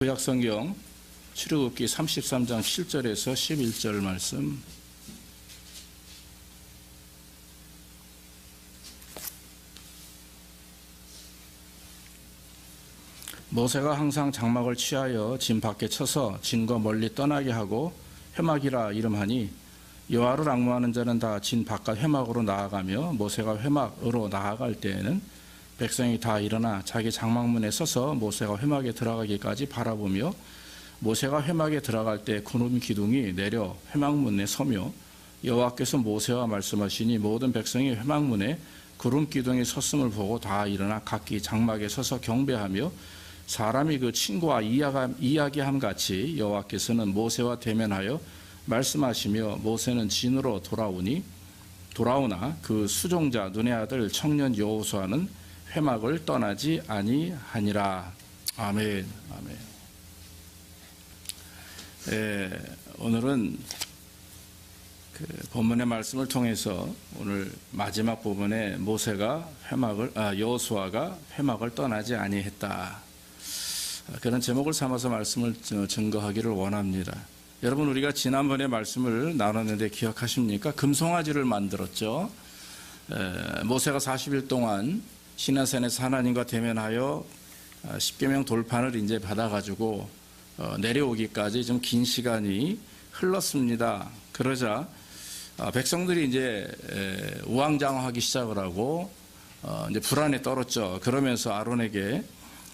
구약성경 출애굽기 33장 7절에서 11절 말씀. 모세가 항상 장막을 취하여 진 밖에 쳐서 진과 멀리 떠나게 하고 회막이라 이름하니 여호와를 앙무하는 자는 다 진 바깥 회막으로 나아가며 모세가 회막으로 나아갈 때에는 백성이 다 일어나 자기 장막문에 서서 모세가 회막에 들어가기까지 바라보며 모세가 회막에 들어갈 때 구름 기둥이 내려 회막문에 서며 여호와께서 모세와 말씀하시니 모든 백성이 회막문에 구름 기둥이 섰음을 보고 다 일어나 각기 장막에 서서 경배하며 사람이 그 친구와 이야기함 같이 여호와께서는 모세와 대면하여 말씀하시며 모세는 진으로 돌아오나 그 수종자 눈의 아들 청년 여호수아는 회막을 떠나지 아니하니라. 아멘. 아멘. 오늘은 그 본문의 말씀을 통해서 오늘 마지막 부분에 여호수아가 회막을 떠나지 아니했다, 그런 제목을 삼아서 말씀을 증거하기를 원합니다. 여러분, 우리가 지난번에 말씀을 나눴는데 기억하십니까? 금송아지를 만들었죠. 모세가 40일 동안 시내산에서 하나님과 대면하여 십계명 돌판을 이제 받아가지고 내려오기까지 좀 긴 시간이 흘렀습니다. 그러자 백성들이 이제 우왕좌왕하기 시작을 하고 이제 불안에 떨었죠. 그러면서 아론에게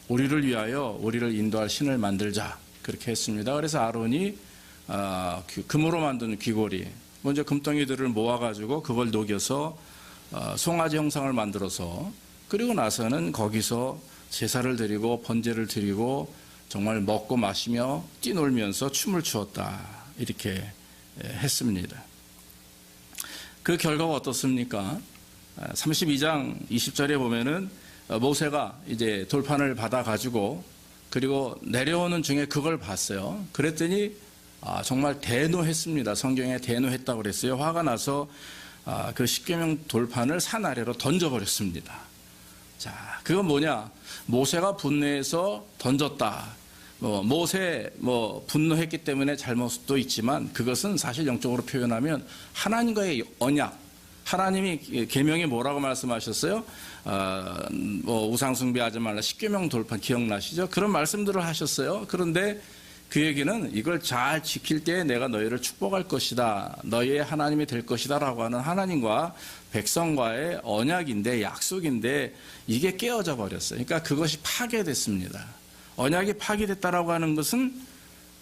우리를 위하여 우리를 인도할 신을 만들자, 그렇게 했습니다. 그래서 아론이 금으로 만든 귀고리, 먼저 금덩이들을 모아가지고 그걸 녹여서 송아지 형상을 만들어서, 그리고 나서는 거기서 제사를 드리고 번제를 드리고 정말 먹고 마시며 뛰놀면서 춤을 추었다, 이렇게 했습니다. 그 결과가 어떻습니까? 32장 20절에 보면은 모세가 이제 돌판을 받아 가지고 그리고 내려오는 중에 그걸 봤어요. 그랬더니 정말 대노했습니다. 성경에 대노했다고 그랬어요. 화가 나서 그 십계명 돌판을 산 아래로 던져버렸습니다. 자, 그건 뭐냐? 모세가 분노해서 던졌다. 모세 분노했기 때문에 잘못도 있지만 그것은 사실 영적으로 표현하면 하나님과의 언약, 하나님이 계명에 뭐라고 말씀하셨어요? 우상 숭배하지 말라, 십계명 돌판 기억나시죠? 그런 말씀들을 하셨어요. 그런데 그 얘기는 이걸 잘 지킬 때 내가 너희를 축복할 것이다, 너희의 하나님이 될 것이다 라고 하는 하나님과 백성과의 언약인데, 약속인데 이게 깨어져 버렸어요. 그러니까 그것이 파괴됐습니다. 언약이 파괴됐다라고 하는 것은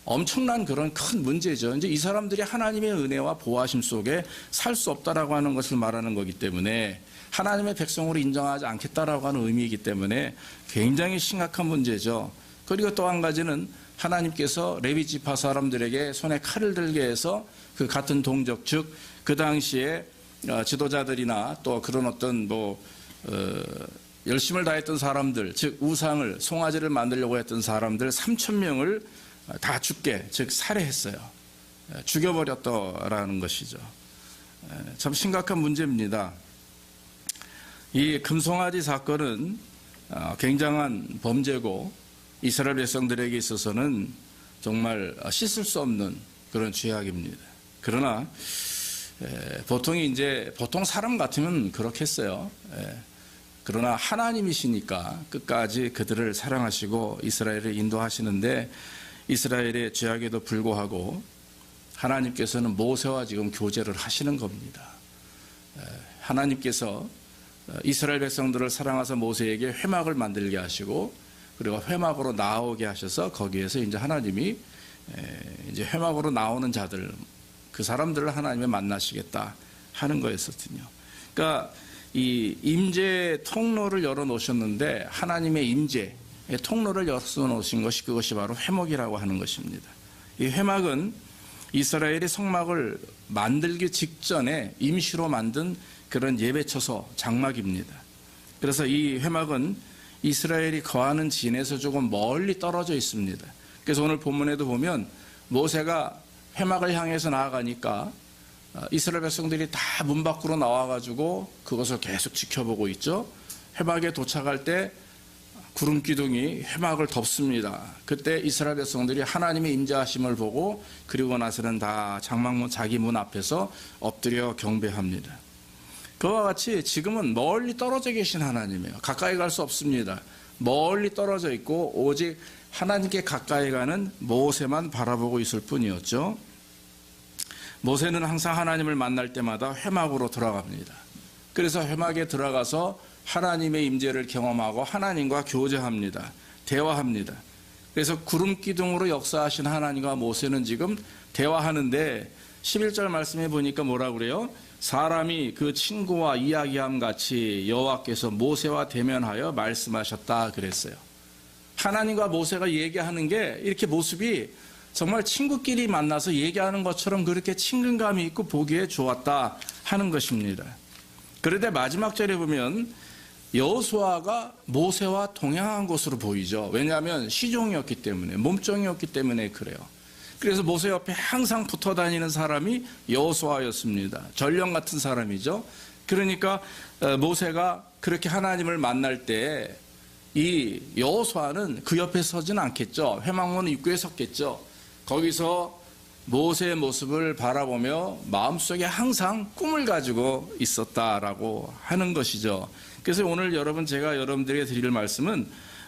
엄청난 그런 큰 문제죠. 이제 이 사람들이 하나님의 은혜와 보호하심 속에 살 수 없다라고 하는 것을 말하는 거기 때문에, 하나님의 백성으로 인정하지 않겠다라고 하는 의미이기 때문에 굉장히 심각한 문제죠. 그리고 또 한 가지는 하나님께서 레위 지파 사람들에게 손에 칼을 들게 해서 그 같은 동족, 즉 그 당시에 지도자들이나 또 그런 어떤 열심을 다했던 사람들, 즉 우상을, 송아지를 만들려고 했던 사람들 3,000명을 다 죽게, 즉 살해했어요. 죽여버렸다라는 것이죠. 참 심각한 문제입니다. 이 금송아지 사건은 굉장한 범죄고 이스라엘 백성들에게 있어서는 정말 씻을 수 없는 그런 죄악입니다. 그러나 보통 사람 같으면 그렇겠어요. 그러나 하나님이시니까 끝까지 그들을 사랑하시고 이스라엘을 인도하시는데, 이스라엘의 죄악에도 불구하고 하나님께서는 모세와 지금 교제를 하시는 겁니다. 하나님께서 이스라엘 백성들을 사랑하사 모세에게 회막을 만들게 하시고, 그리고 회막으로 나오게 하셔서 거기에서 이제 하나님이 이제 회막으로 나오는 자들, 그 사람들을 하나님이 만나시겠다 하는 거였거든요. 그러니까 이 임재 통로를 열어 놓으셨는데, 하나님의 임재의 통로를 열어 놓으신 것이, 그것이 바로 회막이라고 하는 것입니다. 이 회막은 이스라엘이 성막을 만들기 직전에 임시로 만든 그런 예배처소, 장막입니다. 그래서 이 회막은 이스라엘이 거하는 진에서 조금 멀리 떨어져 있습니다. 그래서 오늘 본문에도 보면 모세가 회막을 향해서 나아가니까 이스라엘 백성들이 다 문 밖으로 나와가지고 그것을 계속 지켜보고 있죠. 회막에 도착할 때 구름 기둥이 회막을 덮습니다. 그때 이스라엘 백성들이 하나님의 임재하심을 보고 그리고 나서는 다 장막문 자기 문 앞에서 엎드려 경배합니다. 그와 같이 지금은 멀리 떨어져 계신 하나님이에요. 가까이 갈 수 없습니다. 멀리 떨어져 있고 오직 하나님께 가까이 가는 모세만 바라보고 있을 뿐이었죠. 모세는 항상 하나님을 만날 때마다 회막으로 들어갑니다. 그래서 회막에 들어가서 하나님의 임재를 경험하고 하나님과 교제합니다. 대화합니다. 그래서 구름 기둥으로 역사하신 하나님과 모세는 지금 대화하는데 11절 말씀에 보니까 뭐라고 그래요? 사람이 그 친구와 이야기함 같이 여호와께서 모세와 대면하여 말씀하셨다 그랬어요. 하나님과 모세가 얘기하는 게 이렇게 모습이 정말 친구끼리 만나서 얘기하는 것처럼 그렇게 친근감이 있고 보기에 좋았다 하는 것입니다. 그런데 마지막 절에 보면 여호수아가 모세와 동행한 것으로 보이죠. 왜냐하면 시종이었기 때문에, 몸종이었기 때문에 그래요. 그래서 모세 옆에 항상 붙어 다니는 사람이 여호수아였습니다. 전령 같은 사람이죠. 그러니까 모세가 그렇게 하나님을 만날 때 이 여호수아는 그 옆에 서지는 않겠죠. 회막문 입구에 섰겠죠. 거기서 모세의 모습을 바라보며 마음속에 항상 꿈을 가지고 있었다라고 하는 것이죠. 그래서 오늘 여러분 제가 여러분들에게 드릴 말씀은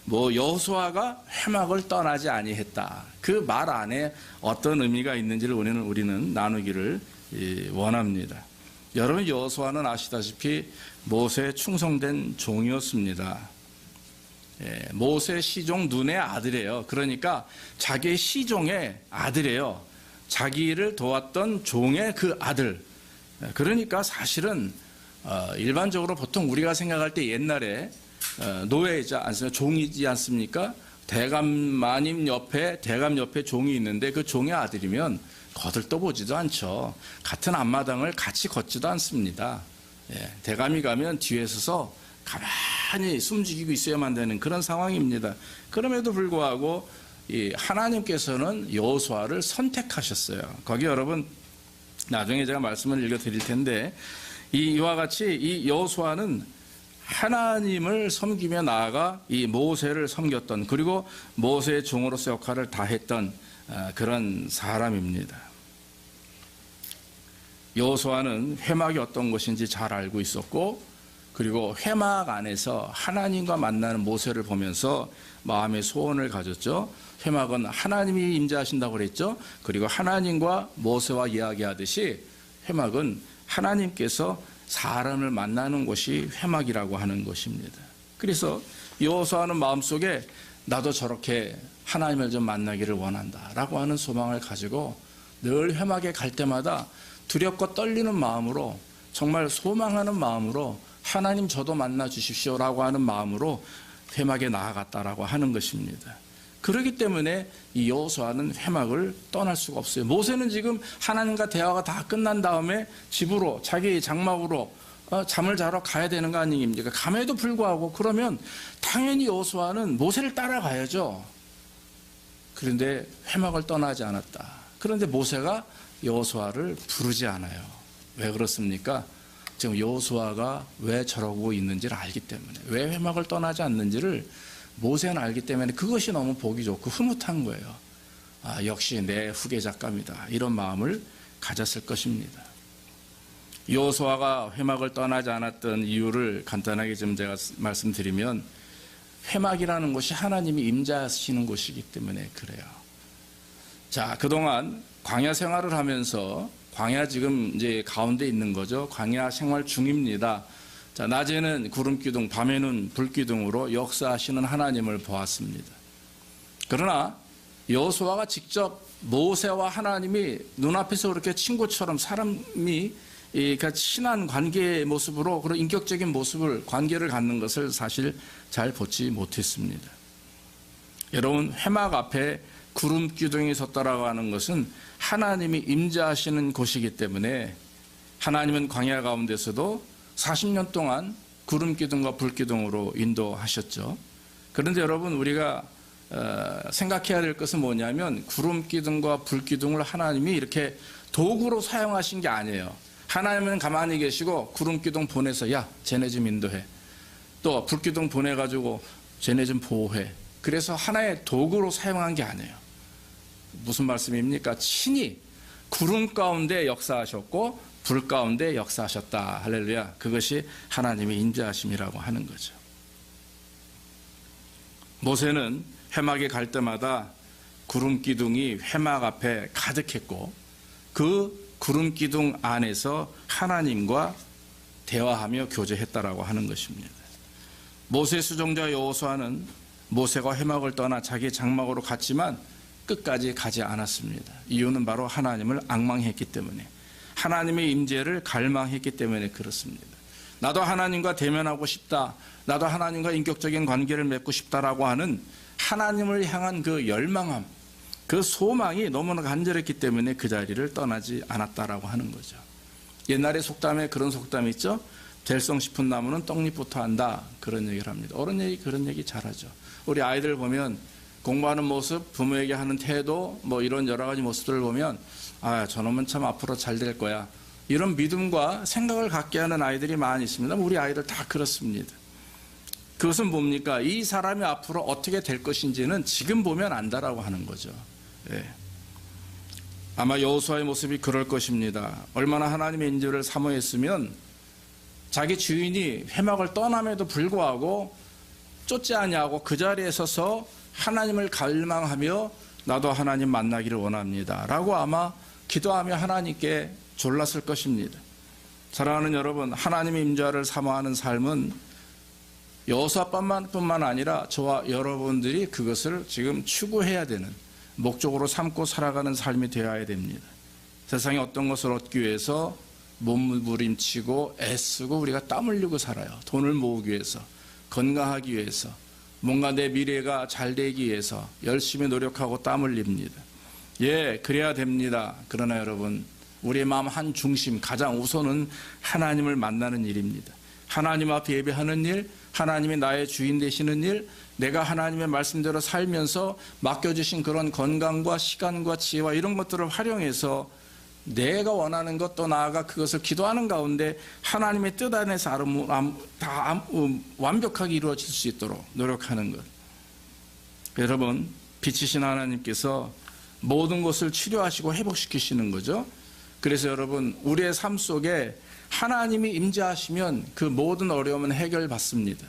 여호수아가 회막을 떠나지 아니했다. 그 말 안에 어떤 의미가 있는지를 우리는 나누기를 원합니다. 여러분 여호수아는 아시다시피 모세의 충성된 종이었습니다. 모세 시종 눈의 아들이에요. 그러니까 자기의 시종의 아들이에요. 자기를 도왔던 종의 그 아들. 그러니까 사실은 일반적으로 보통 우리가 생각할 때 옛날에 노예이지 않습니까? 종이지 않습니까? 대감 옆에 종이 있는데 그 종의 아들이면 거들떠보지도 않죠. 같은 앞마당을 같이 걷지도 않습니다. 대감이 가면 뒤에 서서 가만히 숨죽이고 있어야만 되는 그런 상황입니다. 그럼에도 불구하고 하나님께서는 여호수아를 선택하셨어요. 거기 여러분 나중에 제가 말씀을 읽어드릴 텐데 이와 같이 이 여호수아는 하나님을 섬기며 나아가 이 모세를 섬겼던 그리고 모세의 종으로서 역할을 다했던 그런 사람입니다. 여호수아는 회막이 어떤 것인지 잘 알고 있었고 그리고 회막 안에서 하나님과 만나는 모세를 보면서 마음의 소원을 가졌죠. 회막은 하나님이 임재하신다고 그랬죠. 그리고 하나님과 모세와 이야기하듯이 회막은 하나님께서 사람을 만나는 곳이 회막이라고 하는 것입니다. 그래서 여호수아는 마음속에 나도 저렇게 하나님을 좀 만나기를 원한다라고 하는 소망을 가지고 늘 회막에 갈 때마다 두렵고 떨리는 마음으로 정말 소망하는 마음으로 하나님 저도 만나 주십시오라고 하는 마음으로 회막에 나아갔다라고 하는 것입니다. 그렇기 때문에 이 여호수아는 회막을 떠날 수가 없어요. 모세는 지금 하나님과 대화가 다 끝난 다음에 집으로 자기 장막으로 잠을 자러 가야 되는 거 아닙니까? 감에도 불구하고 그러면 당연히 여호수아는 모세를 따라가야죠. 그런데 회막을 떠나지 않았다. 그런데 모세가 여호수아를 부르지 않아요. 왜 그렇습니까? 지금 여호수아가 왜 저러고 있는지를 알기 때문에, 왜 회막을 떠나지 않는지를 모세는 알기 때문에 그것이 너무 보기 좋고 흐뭇한 거예요. 역시 내 후계자감이다. 이런 마음을 가졌을 것입니다. 여호수아가 회막을 떠나지 않았던 이유를 간단하게 좀 제가 말씀드리면 회막이라는 곳이 하나님이 임재하시는 곳이기 때문에 그래요. 자, 그동안 광야 생활을 하면서 광야 지금 이제 가운데 있는 거죠. 광야 생활 중입니다. 자, 낮에는 구름 기둥, 밤에는 불 기둥으로 역사하시는 하나님을 보았습니다. 그러나 여호수아가 직접 모세와 하나님이 눈앞에서 그렇게 친구처럼 사람이 친한 관계의 모습으로 그런 인격적인 모습을 관계를 갖는 것을 사실 잘 보지 못했습니다. 여러분 회막 앞에 구름 기둥이 섰다라고 하는 것은 하나님이 임재하시는 곳이기 때문에 하나님은 광야 가운데서도 40년 동안 구름 기둥과 불 기둥으로 인도하셨죠. 그런데 여러분 우리가 생각해야 될 것은 뭐냐면 구름 기둥과 불 기둥을 하나님이 이렇게 도구로 사용하신 게 아니에요. 하나님은 가만히 계시고 구름 기둥 보내서 야 쟤네 좀 인도해. 또 불 기둥 보내가지고 죄내 좀 보호해. 그래서 하나의 도구로 사용한 게 아니에요. 무슨 말씀입니까? 친히 구름 가운데 역사하셨고 불 가운데 역사하셨다. 할렐루야. 그것이 하나님의 인자하심이라고 하는 거죠. 모세는 회막에 갈 때마다 구름 기둥이 회막 앞에 가득했고 그 구름 기둥 안에서 하나님과 대화하며 교제했다라고 하는 것입니다. 모세 수종자 여호수아는 모세가 회막을 떠나 자기 장막으로 갔지만 끝까지 가지 않았습니다. 이유는 바로 하나님을 앙망했기 때문에, 하나님의 임재를 갈망했기 때문에 그렇습니다. 나도 하나님과 대면하고 싶다, 나도 하나님과 인격적인 관계를 맺고 싶다라고 하는 하나님을 향한 그 열망함, 그 소망이 너무나 간절했기 때문에 그 자리를 떠나지 않았다라고 하는 거죠. 옛날에 속담에 그런 속담이 있죠. 될성 싶은 나무는 떡잎부터 한다, 그런 얘기를 합니다. 어른들이 그런 얘기 잘하죠. 우리 아이들 보면 공부하는 모습, 부모에게 하는 태도, 뭐 이런 여러 가지 모습들을 보면 아, 저놈은 참 앞으로 잘 될 거야, 이런 믿음과 생각을 갖게 하는 아이들이 많이 있습니다. 우리 아이들 다 그렇습니다. 그것은 뭡니까? 이 사람이 앞으로 어떻게 될 것인지는 지금 보면 안다라고 하는 거죠. 예. 아마 여호수아의 모습이 그럴 것입니다. 얼마나 하나님의 인재를 사모했으면 자기 주인이 회막을 떠남에도 불구하고 쫓지 아니하고 그 자리에 서서 하나님을 갈망하며 나도 하나님 만나기를 원합니다 라고 아마 기도하며 하나님께 졸랐을 것입니다. 사랑하는 여러분, 하나님의 임재를 사모하는 삶은 여호수아뿐만 아니라 저와 여러분들이 그것을 지금 추구해야 되는, 목적으로 삼고 살아가는 삶이 되어야 됩니다. 세상에 어떤 것을 얻기 위해서 몸부림치고 애쓰고 우리가 땀 흘리고 살아요. 돈을 모으기 위해서, 건강하기 위해서, 뭔가 내 미래가 잘 되기 위해서 열심히 노력하고 땀 흘립니다. 예, 그래야 됩니다. 그러나 여러분, 우리의 마음 한 중심, 가장 우선은 하나님을 만나는 일입니다. 하나님 앞에 예배하는 일, 하나님이 나의 주인 되시는 일, 내가 하나님의 말씀대로 살면서 맡겨주신 그런 건강과 시간과 지혜와 이런 것들을 활용해서 내가 원하는 것, 또 나아가 그것을 기도하는 가운데 하나님의 뜻 안에서 다 완벽하게 이루어질 수 있도록 노력하는 것. 여러분, 빛이신 하나님께서 모든 것을 치료하시고 회복시키시는 거죠. 그래서 여러분, 우리의 삶 속에 하나님이 임재하시면 그 모든 어려움은 해결받습니다.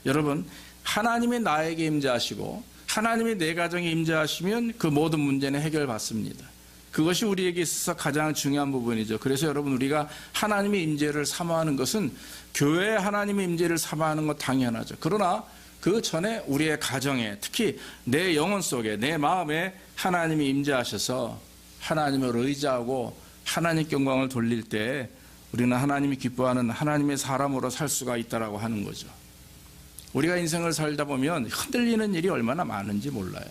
여러분, 하나님이 나에게 임재하시고 하나님이 내 가정에 임재하시면 그 모든 문제는 해결받습니다. 그것이 우리에게 있어서 가장 중요한 부분이죠. 그래서 여러분, 우리가 하나님의 임재를 사모하는 것은 교회에 하나님의 임재를 사모하는 것 당연하죠. 그러나 그 전에 우리의 가정에, 특히 내 영혼 속에, 내 마음에 하나님이 임재하셔서 하나님을 의지하고 하나님께 영광을 돌릴 때 우리는 하나님이 기뻐하는 하나님의 사람으로 살 수가 있다라고 하는 거죠. 우리가 인생을 살다 보면 흔들리는 일이 얼마나 많은지 몰라요.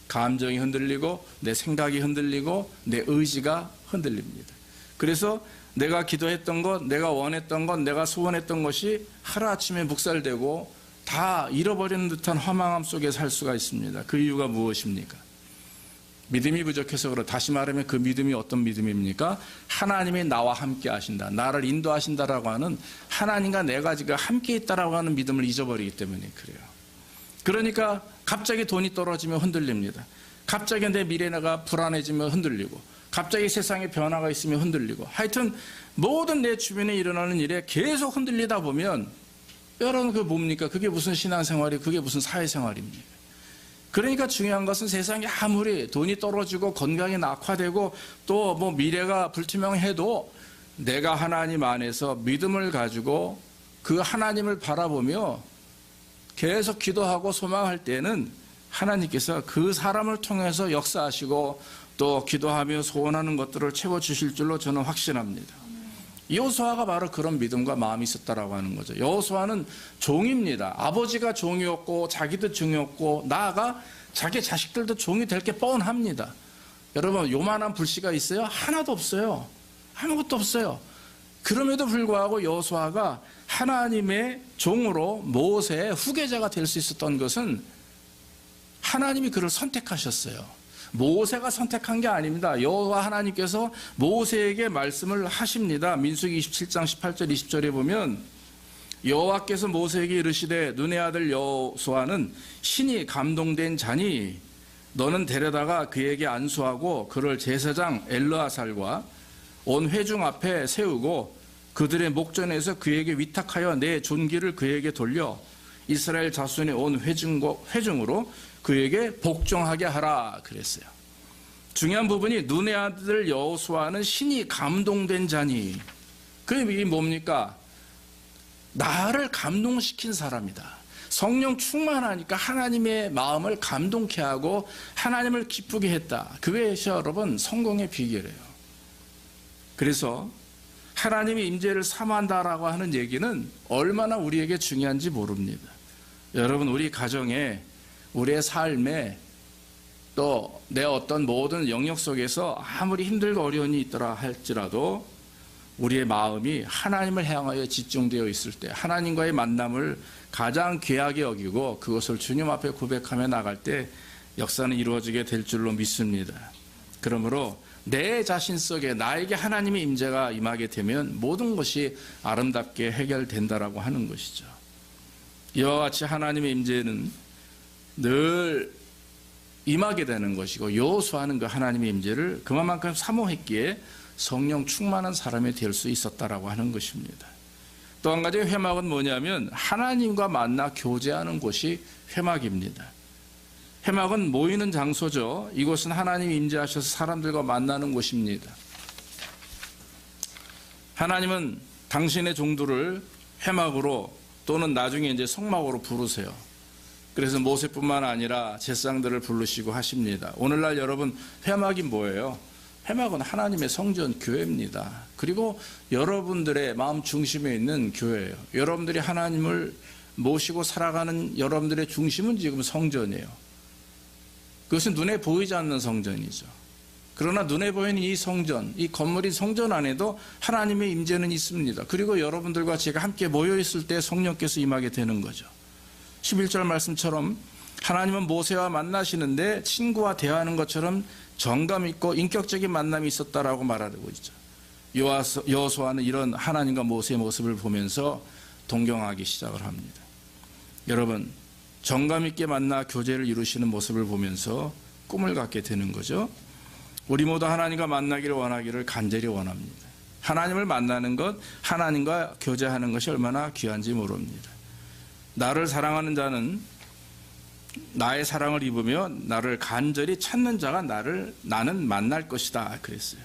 감정이 흔들리고 내 생각이 흔들리고 내 의지가 흔들립니다. 그래서 내가 기도했던 것, 내가 원했던 것, 내가 소원했던 것이 하루아침에 묵살되고 다 잃어버리는 듯한 허망함 속에 살 수가 있습니다. 그 이유가 무엇입니까? 믿음이 부족해서 그렇다. 다시 말하면 그 믿음이 어떤 믿음입니까? 하나님이 나와 함께 하신다, 나를 인도하신다라고 하는, 하나님과 내가 지금 함께 있다라고 하는 믿음을 잊어버리기 때문에 그래요. 그러니까 갑자기 돈이 떨어지면 흔들립니다. 갑자기 내 미래가 불안해지면 흔들리고, 갑자기 세상에 변화가 있으면 흔들리고, 하여튼 모든 내 주변에 일어나는 일에 계속 흔들리다 보면 여러분, 그게 뭡니까? 그게 무슨 신앙생활이, 그게 무슨 사회생활입니까? 그러니까 중요한 것은 세상에 아무리 돈이 떨어지고 건강이 낙화되고 또 뭐 미래가 불투명해도 내가 하나님 안에서 믿음을 가지고 그 하나님을 바라보며 계속 기도하고 소망할 때는 하나님께서 그 사람을 통해서 역사하시고 또 기도하며 소원하는 것들을 채워주실 줄로 저는 확신합니다. 여호수아가 바로 그런 믿음과 마음이 있었다라고 하는 거죠. 여호수아는 종입니다. 아버지가 종이었고 자기도 종이었고 나아가 자기 자식들도 종이 될 게 뻔합니다. 여러분, 요만한 불씨가 있어요? 하나도 없어요. 아무것도 없어요. 그럼에도 불구하고 여호수아가 하나님의 종으로 모세의 후계자가 될 수 있었던 것은 하나님이 그를 선택하셨어요. 모세가 선택한 게 아닙니다. 여호와 하나님께서 모세에게 말씀을 하십니다. 민수기 27장 18절 20절에 보면 여호와께서 모세에게 이르시되 눈의 아들 여호수아는 신이 감동된 자니 너는 데려다가 그에게 안수하고 그를 제사장 엘르아살과 온 회중 앞에 세우고 그들의 목전에서 그에게 위탁하여 내 존귀를 그에게 돌려 이스라엘 자손의 온 회중으로 그에게 복종하게 하라 그랬어요. 중요한 부분이 눈의 아들 여호수아는 신이 감동된 자니, 그게 뭡니까? 나를 감동시킨 사람이다. 성령 충만하니까 하나님의 마음을 감동케 하고 하나님을 기쁘게 했다. 그것이 여러분 성공의 비결이에요. 그래서 하나님의 임재를 사모한다라고 하는 얘기는 얼마나 우리에게 중요한지 모릅니다. 여러분, 우리 가정에, 우리의 삶에, 또 내 어떤 모든 영역 속에서 아무리 힘들고 어려움이 있더라 할지라도 우리의 마음이 하나님을 향하여 집중되어 있을 때 하나님과의 만남을 가장 귀하게 여기고 그것을 주님 앞에 고백하며 나갈 때 역사는 이루어지게 될 줄로 믿습니다. 그러므로 내 자신 속에 나에게 하나님의 임재가 임하게 되면 모든 것이 아름답게 해결된다라고 하는 것이죠. 이와 같이 하나님의 임재는 늘 임하게 되는 것이고 여호수아는 그 하나님의 임재를 그만큼 사모했기에 성령 충만한 사람이 될 수 있었다라고 하는 것입니다. 또 한 가지 회막은 뭐냐면 하나님과 만나 교제하는 곳이 회막입니다. 회막은 모이는 장소죠. 이곳은 하나님이 임재하셔서 사람들과 만나는 곳입니다. 하나님은 당신의 종들을 회막으로 또는 나중에 이제 성막으로 부르세요. 그래서 모세뿐만 아니라 제사장들을 부르시고 하십니다. 오늘날 여러분, 회막이 뭐예요? 회막은 하나님의 성전 교회입니다. 그리고 여러분들의 마음 중심에 있는 교회예요. 여러분들이 하나님을 모시고 살아가는 여러분들의 중심은 지금 성전이에요. 그것은 눈에 보이지 않는 성전이죠. 그러나 눈에 보이는 이 성전, 이 건물이 성전 안에도 하나님의 임재는 있습니다. 그리고 여러분들과 제가 함께 모여 있을 때 성령께서 임하게 되는 거죠. 11절 말씀처럼 하나님은 모세와 만나시는데 친구와 대화하는 것처럼 정감 있고 인격적인 만남이 있었다라고 말하고 있죠. 여호수아는 이런 하나님과 모세의 모습을 보면서 동경하기 시작을 합니다. 여러분, 정감 있게 만나 교제를 이루시는 모습을 보면서 꿈을 갖게 되는 거죠. 우리 모두 하나님과 만나기를 원하기를 간절히 원합니다. 하나님을 만나는 것, 하나님과 교제하는 것이 얼마나 귀한지 모릅니다. 나를 사랑하는 자는 나의 사랑을 입으며 나를 간절히 찾는 자가 나는 만날 것이다 그랬어요.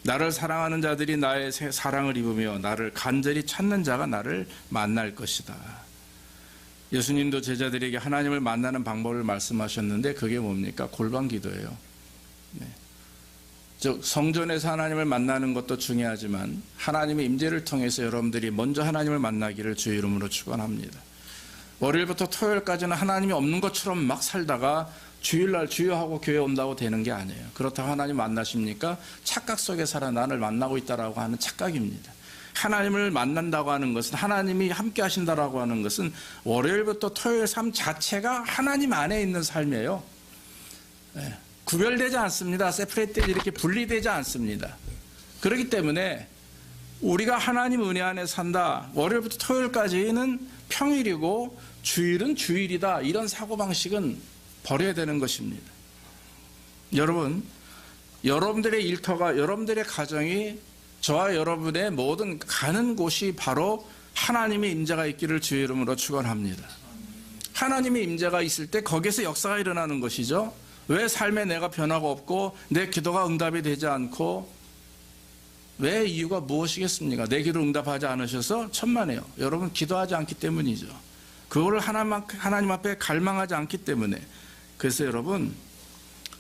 나를 사랑하는 자들이 나의 사랑을 입으며 나를 간절히 찾는 자가 나를 만날 것이다. 예수님도 제자들에게 하나님을 만나는 방법을 말씀하셨는데 그게 뭡니까? 골방 기도예요. 네. 즉 성전에서 하나님을 만나는 것도 중요하지만 하나님의 임재를 통해서 여러분들이 먼저 하나님을 만나기를 주의 이름으로 축원합니다. 월요일부터 토요일까지는 하나님이 없는 것처럼 막 살다가 주일날 주여하고 교회 온다고 되는 게 아니에요. 그렇다고 하나님 만나십니까? 착각 속에 살아 나를 만나고 있다라고 하는 착각입니다. 하나님을 만난다고 하는 것은, 하나님이 함께 하신다라고 하는 것은 월요일부터 토요일 삶 자체가 하나님 안에 있는 삶이에요. 네. 구별되지 않습니다. 세퍼레이트 이렇게 분리되지 않습니다. 그렇기 때문에 우리가 하나님 은혜 안에 산다. 월요일부터 토요일까지는 평일이고 주일은 주일이다. 이런 사고방식은 버려야 되는 것입니다. 여러분, 여러분들의 일터가, 여러분들의 가정이 저와 여러분의 모든 가는 곳이 바로 하나님의 임재가 있기를 주의 이름으로 축원합니다. 하나님의 임재가 있을 때 거기서 역사가 일어나는 것이죠. 왜 삶에 내가 변화가 없고 내 기도가 응답이 되지 않고, 왜 이유가 무엇이겠습니까? 내 기도 응답하지 않으셔서 천만에요. 여러분 기도하지 않기 때문이죠. 그거를 하나님 앞에 갈망하지 않기 때문에. 그래서 여러분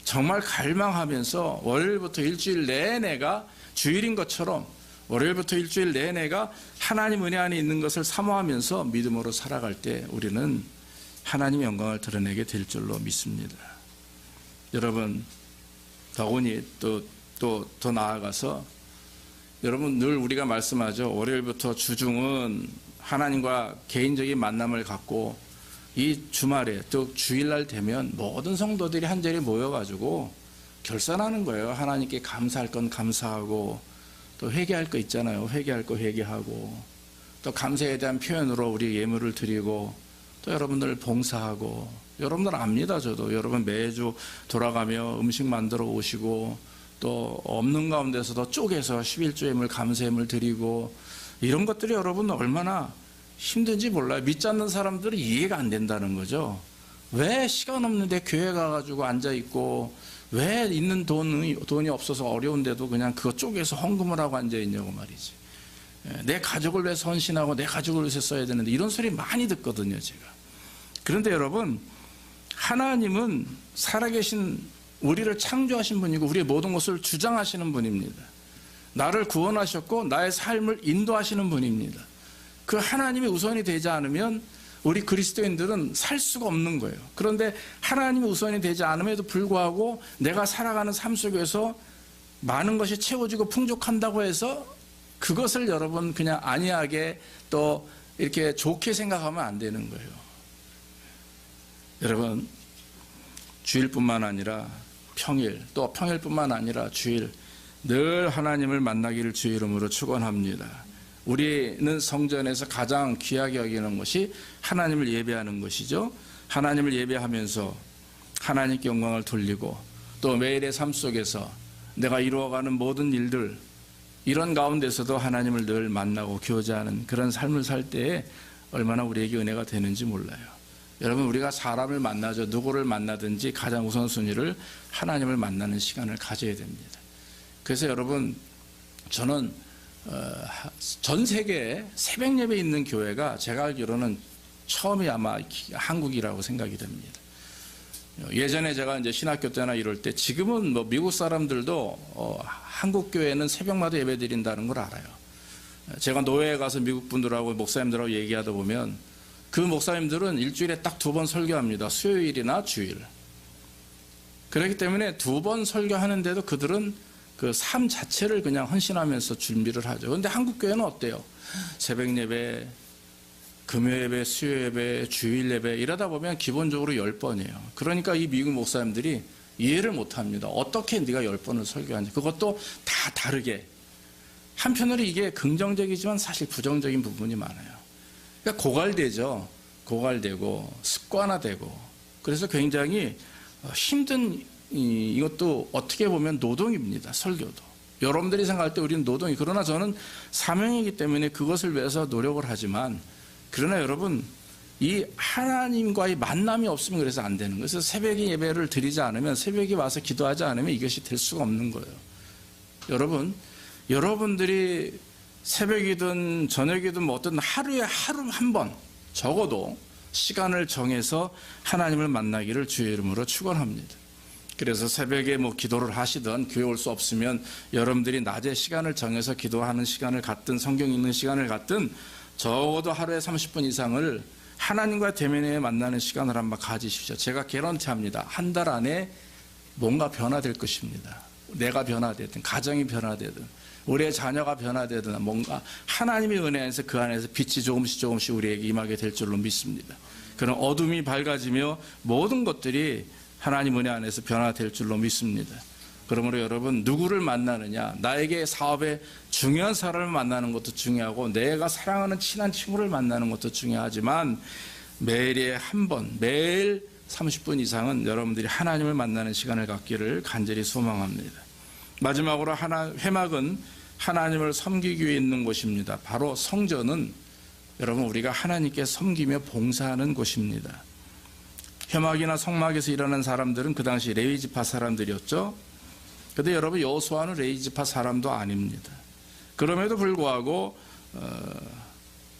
정말 갈망하면서 월요일부터 일주일 내내가 주일인 것처럼 월요일부터 일주일 내내가 하나님 은혜 안에 있는 것을 사모하면서 믿음으로 살아갈 때 우리는 하나님의 영광을 드러내게 될 줄로 믿습니다. 여러분, 더군이 더 나아가서 여러분 늘 우리가 말씀하죠. 월요일부터 주중은 하나님과 개인적인 만남을 갖고 이 주말에 또 주일날 되면 모든 성도들이 한자리에 모여가지고 결산하는 거예요. 하나님께 감사할 건 감사하고 또 회개할 거 있잖아요. 회개할 거 회개하고 또 감사에 대한 표현으로 우리 예물을 드리고 또 여러분들 봉사하고 여러분들 압니다. 저도 여러분 매주 돌아가며 음식 만들어 오시고 또 없는 가운데서도 쪼개서 11조 예물 감사 예물 드리고 이런 것들이 여러분 얼마나 힘든지 몰라요. 믿지 않는 사람들은 이해가 안 된다는 거죠. 왜 시간 없는데 교회 가가지고 앉아있고 왜 있는 돈이 없어서 어려운데도 그냥 그거 쪼개서 헌금을 하고 앉아있냐고 말이지. 내 가족을 위해서 헌신하고 내 가족을 위해서 써야 되는데 이런 소리 많이 듣거든요, 제가. 그런데 여러분, 하나님은 살아계신 우리를 창조하신 분이고 우리의 모든 것을 주장하시는 분입니다. 나를 구원하셨고 나의 삶을 인도하시는 분입니다. 그 하나님이 우선이 되지 않으면 우리 그리스도인들은 살 수가 없는 거예요. 그런데 하나님이 우선이 되지 않음에도 불구하고 내가 살아가는 삶 속에서 많은 것이 채워지고 풍족한다고 해서 그것을 여러분 그냥 안이하게 또 이렇게 좋게 생각하면 안 되는 거예요. 여러분, 주일뿐만 아니라 평일, 또 평일뿐만 아니라 주일 늘 하나님을 만나기를 주의 이름으로 축원합니다. 우리는 성전에서 가장 귀하게 여기는 것이 하나님을 예배하는 것이죠. 하나님을 예배하면서 하나님께 영광을 돌리고 또 매일의 삶 속에서 내가 이루어가는 모든 일들 이런 가운데서도 하나님을 늘 만나고 교제하는 그런 삶을 살 때에 얼마나 우리에게 은혜가 되는지 몰라요. 여러분, 우리가 사람을 만나죠. 누구를 만나든지 가장 우선순위를 하나님을 만나는 시간을 가져야 됩니다. 그래서 여러분, 저는 전 세계에 새벽 예배 있는 교회가 제가 알기로는 처음이 아마 한국이라고 생각이 됩니다. 예전에 제가 이제 신학교 때나 이럴 때 지금은 뭐 미국 사람들도 한국 교회는 새벽마다 예배 드린다는 걸 알아요. 제가 노예에 가서 미국 분들하고 목사님들하고 얘기하다 보면 그 목사님들은 일주일에 딱 2번 설교합니다. 수요일이나 주일. 그렇기 때문에 2번 설교하는데도 그들은 그 삶 자체를 그냥 헌신하면서 준비를 하죠. 그런데 한국 교회는 어때요? 새벽 예배, 금요 예배, 수요 예배, 주일 예배 이러다 보면 기본적으로 10번이에요. 그러니까 이 미국 목사님들이 이해를 못합니다. 어떻게 네가 10번을 설교하는지. 그것도 다 다르게. 한편으로 이게 긍정적이지만 사실 부정적인 부분이 많아요. 그러니까 고갈되죠. 고갈되고 습관화되고. 그래서 굉장히 힘든 이것도 어떻게 보면 노동입니다. 설교도. 여러분들이 생각할 때 우리는 노동이. 그러나 저는 사명이기 때문에 그것을 위해서 노력을 하지만 그러나 여러분 이 하나님과의 만남이 없으면 그래서 안 되는 거예요. 그래서 새벽에 예배를 드리지 않으면 새벽에 와서 기도하지 않으면 이것이 될 수가 없는 거예요. 여러분, 여러분들이 새벽이든 저녁이든 뭐 어떤 하루에 하루 한 번 적어도 시간을 정해서 하나님을 만나기를 주의 이름으로 축원합니다. 그래서 새벽에 뭐 기도를 하시든 교회 올 수 없으면 여러분들이 낮에 시간을 정해서 기도하는 시간을 갖든 성경 읽는 시간을 갖든 적어도 하루에 30분 이상을 하나님과 대면에 만나는 시간을 한번 가지십시오. 제가 개런티합니다. 한 달 안에 뭔가 변화될 것입니다. 내가 변화되든 가정이 변화되든 우리의 자녀가 변화되든 뭔가 하나님의 은혜 안에서 그 안에서 빛이 조금씩 우리에게 임하게 될 줄로 믿습니다. 그런 어둠이 밝아지며 모든 것들이 하나님 은혜 안에서 변화될 줄로 믿습니다. 그러므로 여러분, 누구를 만나느냐, 나에게 사업에 중요한 사람을 만나는 것도 중요하고 내가 사랑하는 친한 친구를 만나는 것도 중요하지만 매일에 한 번, 매일 30분 이상은 여러분들이 하나님을 만나는 시간을 갖기를 간절히 소망합니다. 마지막으로 회막은 하나님을 섬기기 위해 있는 곳입니다. 바로 성전은 여러분 우리가 하나님께 섬기며 봉사하는 곳입니다. 회막이나 성막에서 일하는 사람들은 그 당시 레위지파 사람들이었죠. 그런데 여러분 여호수아는 레위지파 사람도 아닙니다. 그럼에도 불구하고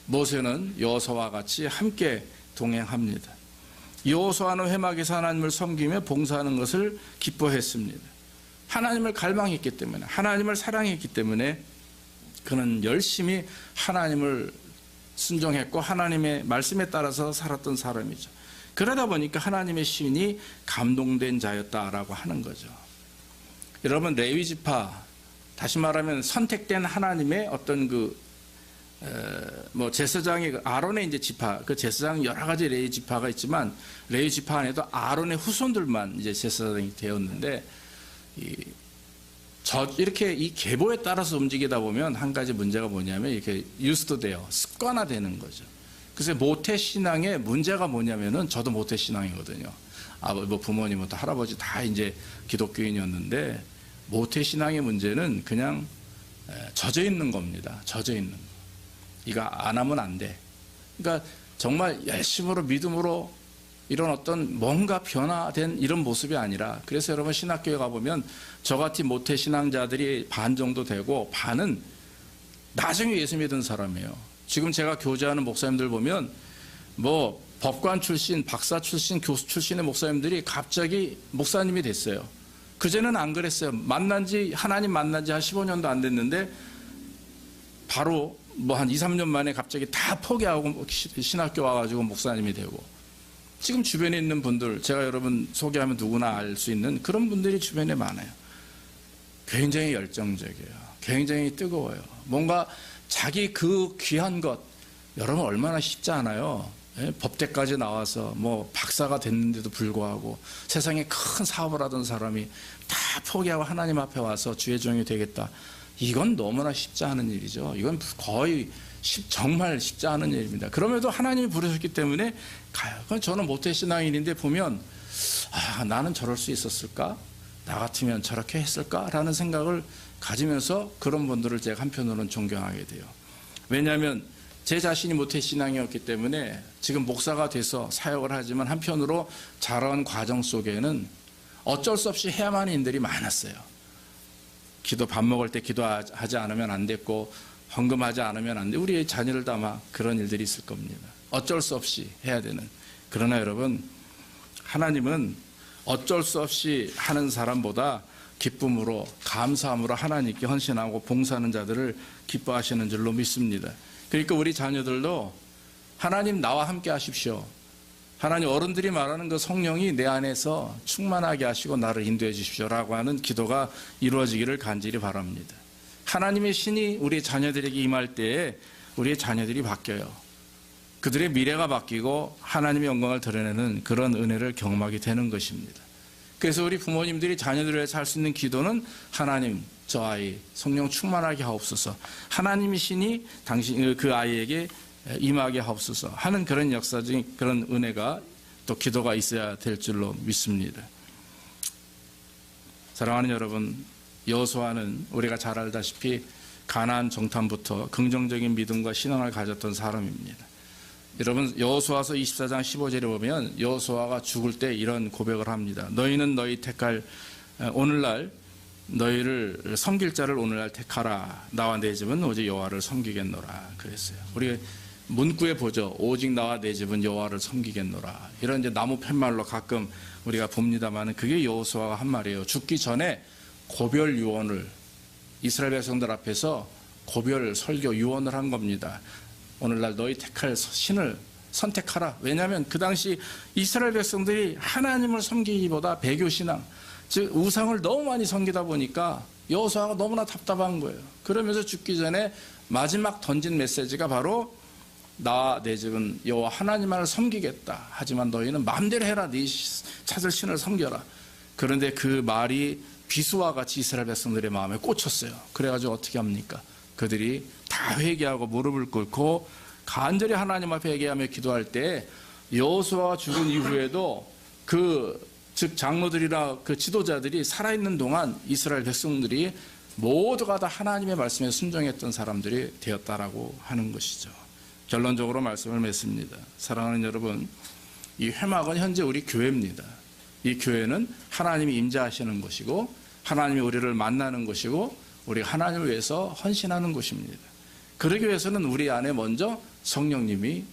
모세는 여호수아와 같이 함께 동행합니다. 여호수아는 회막에서 하나님을 섬기며 봉사하는 것을 기뻐했습니다. 하나님을 갈망했기 때문에, 하나님을 사랑했기 때문에 그는 열심히 하나님을 순종했고 하나님의 말씀에 따라서 살았던 사람이죠. 그러다 보니까 하나님의 신이 감동된 자였다라고 하는 거죠. 여러분, 레위지파, 다시 말하면 선택된 하나님의 어떤 제사장이 아론의 이제 지파, 그 제사장 여러 가지 레위 지파가 있지만 레위 지파 안에도 아론의 후손들만 이제 제사장이 되었는데 이렇게 이 계보에 따라서 움직이다 보면 한 가지 문제가 뭐냐면 이렇게 유스트돼요. 습관화되는 거죠. 그래서 모태 신앙의 문제가 뭐냐면은 저도 모태 신앙이거든요. 뭐 부모님, 또 할아버지 다 이제 기독교인이었는데 모태 신앙의 문제는 그냥 젖어 있는 겁니다. 젖어 있는 거. 이거 안 하면 안 돼. 그러니까 정말 열심으로 믿음으로 이런 어떤 뭔가 변화된 이런 모습이 아니라, 그래서 여러분 신학교에 가보면 저같이 모태 신앙자들이 반 정도 되고 반은 나중에 예수 믿은 사람이에요. 지금 제가 교제하는 목사님들 보면 뭐 법관 출신, 박사 출신, 교수 출신의 목사님들이 갑자기 목사님이 됐어요. 그전에는 안 그랬어요. 하나님 만난 지 한 15년도 안 됐는데 바로 뭐 한 2, 3년 만에 갑자기 다 포기하고 신학교 와가지고 목사님이 되고, 지금 주변에 있는 분들, 제가 여러분 소개하면 누구나 알 수 있는 그런 분들이 주변에 많아요. 굉장히 열정적이에요. 굉장히 뜨거워요. 뭔가 자기 그 귀한 것, 여러분 얼마나 쉽지 않아요. 법대까지 나와서 뭐 박사가 됐는데도 불구하고 세상에 큰 사업을 하던 사람이 다 포기하고 하나님 앞에 와서 주의 종이 되겠다. 이건 너무나 쉽지 않은 일이죠. 이건 거의 정말 쉽지 않은 일입니다. 그럼에도 하나님이 부르셨기 때문에 가요. 저는 모태 신앙인인데 보면 나는 저럴 수 있었을까? 나 같으면 저렇게 했을까? 라는 생각을 가지면서 그런 분들을 제가 한편으로는 존경하게 돼요. 왜냐하면 제 자신이 모태 신앙이었기 때문에 지금 목사가 돼서 사역을 하지만 한편으로 자라온 과정 속에는 어쩔 수 없이 해야만 하는 일들이 많았어요. 밥 먹을 때 기도하지 않으면 안 됐고, 헌금하지 않으면 안 돼. 우리의 자녀들도 아마 그런 일들이 있을 겁니다. 어쩔 수 없이 해야 되는. 그러나 여러분, 하나님은 어쩔 수 없이 하는 사람보다 기쁨으로, 감사함으로 하나님께 헌신하고 봉사하는 자들을 기뻐하시는 줄로 믿습니다. 그러니까 우리 자녀들도 하나님 나와 함께 하십시오. 하나님, 어른들이 말하는 그 성령이 내 안에서 충만하게 하시고 나를 인도해 주십시오라고 하는 기도가 이루어지기를 간절히 바랍니다. 하나님의 신이 우리 자녀들에게 임할 때에 우리의 자녀들이 바뀌어요. 그들의 미래가 바뀌고 하나님의 영광을 드러내는 그런 은혜를 경험하게 되는 것입니다. 그래서 우리 부모님들이 자녀들을 위해서 할 수 있는 기도는, 하나님, 저 아이 성령 충만하게 하옵소서, 하나님의 신이 그 아이에게 임하게 하옵소서 하는 그런 역사적인 그런 은혜가, 또 기도가 있어야 될 줄로 믿습니다. 사랑하는 여러분, 여호수아는 우리가 잘 알다시피 가나안 정탐부터 긍정적인 믿음과 신앙을 가졌던 사람입니다. 여러분, 여호수아서 24장 15절에 보면 여호수아가 죽을 때 이런 고백을 합니다. 너희는 너희 택할 오늘날 너희를 섬길 자를 오늘날 택하라. 나와 내 집은 오직 여호와를 섬기겠노라 그랬어요. 우리 문구에 보죠. 오직 나와 내 집은 여호와를 섬기겠노라. 이런 이제 나무 팻말로 가끔 우리가 봅니다만, 그게 여호수아가 한 말이에요. 죽기 전에 고별 유언을, 이스라엘 백성들 앞에서 고별 설교 유언을 한 겁니다. 오늘날 너희 택할 신을 선택하라. 왜냐하면 그 당시 이스라엘 백성들이 하나님을 섬기기보다 배교신앙, 즉 우상을 너무 많이 섬기다 보니까 여호수아가 너무나 답답한 거예요. 그러면서 죽기 전에 마지막 던진 메시지가 바로, 나와 내 집은 여호와 하나님만을 섬기겠다. 하지만 너희는 마음대로 해라. 네 찾을 신을 섬겨라. 그런데 그 말이 비수와 같이 이스라엘 백성들의 마음에 꽂혔어요. 그래가지고 어떻게 합니까? 그들이 다 회개하고 무릎을 꿇고 간절히 하나님 앞에 회개하며 기도할 때, 여호수아가 죽은 이후에도 즉 장로들이나 그 지도자들이 살아있는 동안 이스라엘 백성들이 모두가 다 하나님의 말씀에 순종했던 사람들이 되었다라고 하는 것이죠. 결론적으로 말씀을 맺습니다. 사랑하는 여러분, 이 회막은 현재 우리 교회입니다. 이 교회는 하나님이 임재하시는 곳이고, 하나님이 우리를 만나는 곳이고, 우리 하나님을 위해서 헌신하는 곳입니다. 그러기 위해서는 우리 안에 먼저 성령님이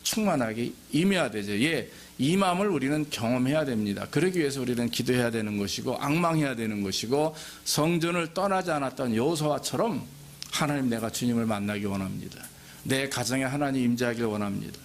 충만하게 임해야 되죠. 이 마음을 우리는 경험해야 됩니다. 그러기 위해서 우리는 기도해야 되는 것이고, 앙망해야 되는 것이고, 성전을 떠나지 않았던 여호수아처럼 하나님, 내가 주님을 만나기 원합니다. 내 가정에 하나님 임재하길 원합니다.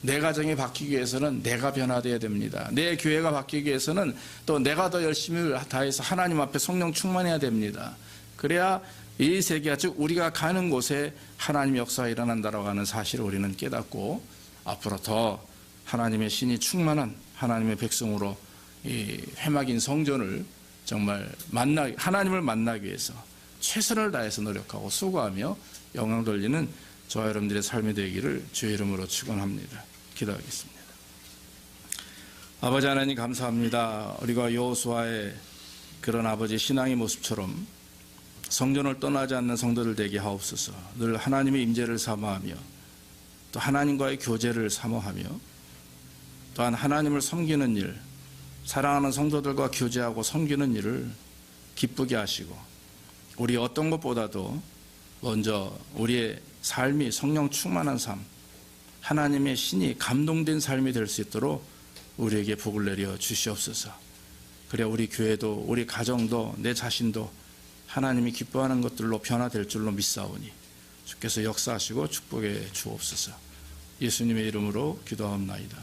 내 가정이 바뀌기 위해서는 내가 변화되어야 됩니다. 내 교회가 바뀌기 위해서는 또 내가 더 열심히 다해서 하나님 앞에 성령 충만해야 됩니다. 그래야 이 세계가, 즉 우리가 가는 곳에 하나님의 역사가 일어난다라고 하는 사실을 우리는 깨닫고, 앞으로 더 하나님의 신이 충만한 하나님의 백성으로 이 회막인 성전을 정말 하나님을 만나기 위해서 최선을 다해서 노력하고 수고하며 영광 돌리는 저와 여러분들의 삶이 되기를 주의 이름으로 축원합니다. 기도하겠습니다. 아버지 하나님 감사합니다. 우리가 여호수아의 그런 아버지 신앙의 모습처럼 성전을 떠나지 않는 성도들 되게 하옵소서. 늘 하나님의 임재를 사모하며 또 하나님과의 교제를 사모하며 또한 하나님을 섬기는 일, 사랑하는 성도들과 교제하고 섬기는 일을 기쁘게 하시고 우리 어떤 것보다도 먼저 우리의 삶이 성령 충만한 삶, 하나님의 신이 감동된 삶이 될 수 있도록 우리에게 복을 내려 주시옵소서. 그래야 우리 교회도 우리 가정도 내 자신도 하나님이 기뻐하는 것들로 변화될 줄로 믿사오니 주께서 역사하시고 축복해 주옵소서. 예수님의 이름으로 기도하옵나이다.